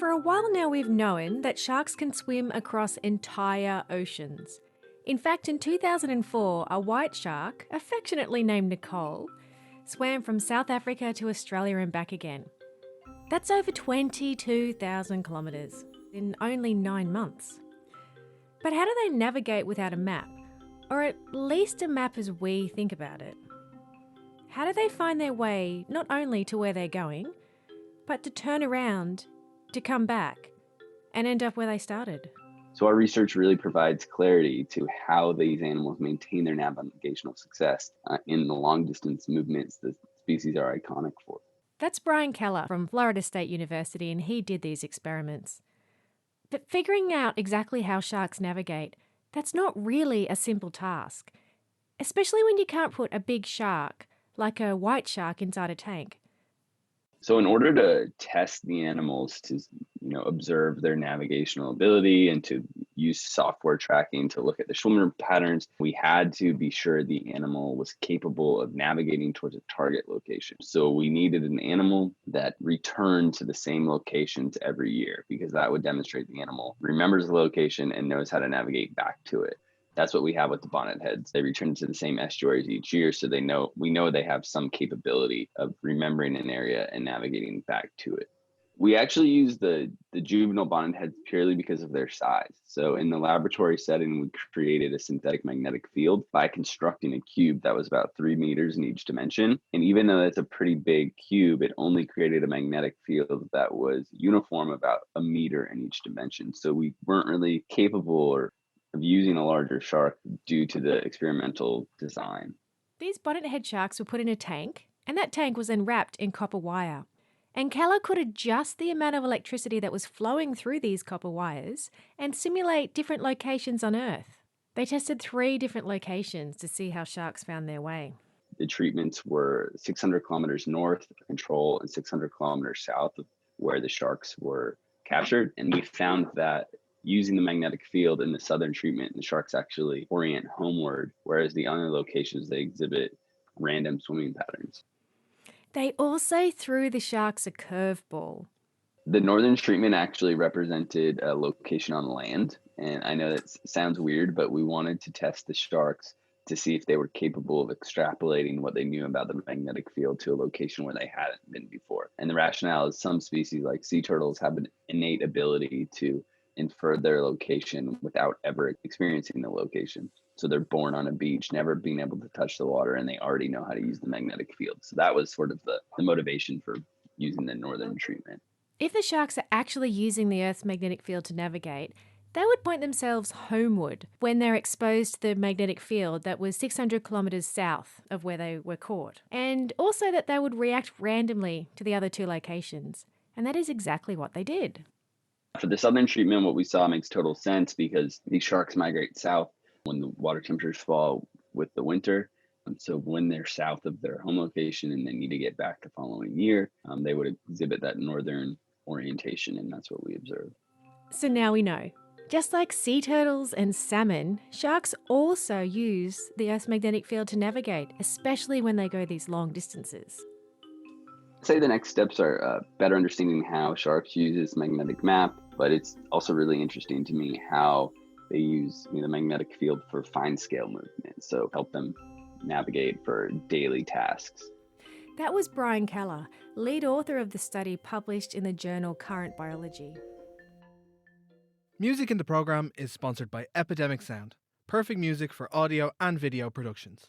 For a while now, we've known that sharks can swim across entire oceans. In fact, in 2004, a white shark, affectionately named Nicole, swam from South Africa to Australia and back again. That's over 22,000 kilometres in only 9 months. But how do they navigate without a map? Or at least a map as we think about it. How do they find their way not only to where they're going, but to turn around, to come back, and end up where they started? So our research really provides clarity to how these animals maintain their navigational success in the long distance movements the species are iconic for. That's Brian Keller from Florida State University, and he did these experiments. But figuring out exactly how sharks navigate, that's not really a simple task, especially when you can't put a big shark, like a white shark, inside a tank. So in order to test the animals to observe their navigational ability and to use software tracking to look at the swimmer patterns, we had to be sure the animal was capable of navigating towards a target location. So we needed an animal that returned to the same locations every year, because that would demonstrate the animal remembers the location and knows how to navigate back to it. That's what we have with the bonnet heads. They return to the same estuaries each year, so we know they have some capability of remembering an area and navigating back to it. We actually use the juvenile bonnet heads purely because of their size. So in the laboratory setting, we created a synthetic magnetic field by constructing a cube that was about 3 meters in each dimension. And even though that's a pretty big cube, it only created a magnetic field that was uniform about a meter in each dimension. So we weren't really capable of using a larger shark due to the experimental design. These bonnet-head sharks were put in a tank, and that tank was then wrapped in copper wire. And Keller could adjust the amount of electricity that was flowing through these copper wires and simulate different locations on Earth. They tested 3 different locations to see how sharks found their way. The treatments were 600 kilometers north of control and 600 kilometers south of where the sharks were captured. And we found that using the magnetic field in the southern treatment, the sharks actually orient homeward, whereas the other locations, they exhibit random swimming patterns. They also threw the sharks a curveball. The northern treatment actually represented a location on land. And I know that sounds weird, but we wanted to test the sharks to see if they were capable of extrapolating what they knew about the magnetic field to a location where they hadn't been before. And the rationale is some species like sea turtles have an innate ability to infer their location without ever experiencing the location. So they're born on a beach, never being able to touch the water, and they already know how to use the magnetic field. So that was sort of the motivation for using the northern treatment. If the sharks are actually using the Earth's magnetic field to navigate, they would point themselves homeward when they're exposed to the magnetic field that was 600 kilometres south of where they were caught. And also that they would react randomly to the other 2 locations. And that is exactly what they did. For the southern treatment, what we saw makes total sense because these sharks migrate south when the water temperatures fall with the winter. So when they're south of their home location and they need to get back the following year, they would exhibit that northern orientation, and that's what we observed. So now we know. Just like sea turtles and salmon, sharks also use the Earth's magnetic field to navigate, especially when they go these long distances. I'd say the next steps are better understanding how sharks use this magnetic map, but it's also really interesting to me how they use the magnetic field for fine scale movement, so help them navigate for daily tasks. That was Brian Keller, lead author of the study published in the journal Current Biology. Music in the programme is sponsored by Epidemic Sound, perfect music for audio and video productions.